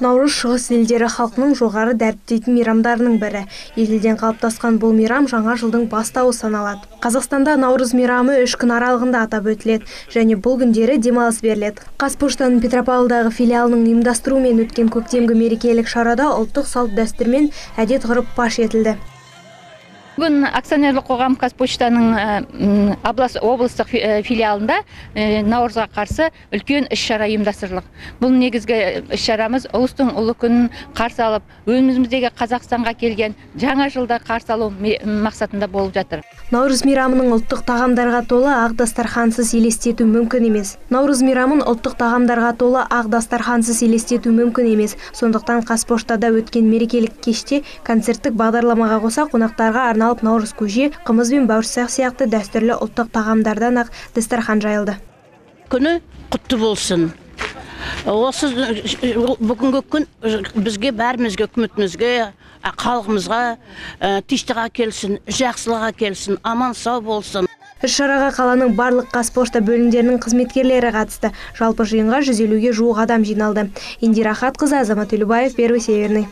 Наурыз шығыс елдері халқының жоғары дәріптейтін мейрамдарының бірі. Ежелден қалыптасқан бұл мейрам жаңа жылдың бастауы саналады. Қазақстанда Наурыз мейрамы 3 күн аралығында атап өтіледі, және бұл күндері демалыс беріледі. Қазпоштаның Петропавлдағы филиалының ұйымдастыруымен өткен көктемгі мерекелік шарада ұлттық салт дәстүр мен әдет ғұрып паш етілді. Бүгін акционерлік қоғам Қазпоштаның облыстық филиалында Наурызға қарсы үлкен іс-шара ұйымдастырылды. Бұл негізгі іс-шарамыз ұлыстың ұлы күнін қарсы алып, өміріміздегі Қазақстанға келген жаңа жылда қарсы алу мақсатында болып жатыр. Наурыз мейрамының ұлттық тағамдарға толы ақ дастархансыз елестету мүмкін емес. Наурыз мейрамын ұлттық тағамдарға толы ақ дастархансыз елестету мүмкін емес. Сондықтан Қазпоштада өткен мерекелік кеште концерттік бағдарламаға қоса қонақтарға арналып наурыз көже, қымыз бен бауырсақ сияқты дәстүрлі ұлттық тағамдардан ақ дастархан жайылды. Күні құтты болсын. Осы бүгінгі күн бізге, бәрімізге, үкіметімізге, халқымызға тиштіға келсін, жақсылыға келсін, аман сау болсын. Іс-шараға қаланың барлық Қазпошта бөлімдерінің қызметкерлері қатысты. Жалпы жиынға 150-ге жуық адам жиналды. Индира Хатқызы, Азамат Елубаев, Первый Северный.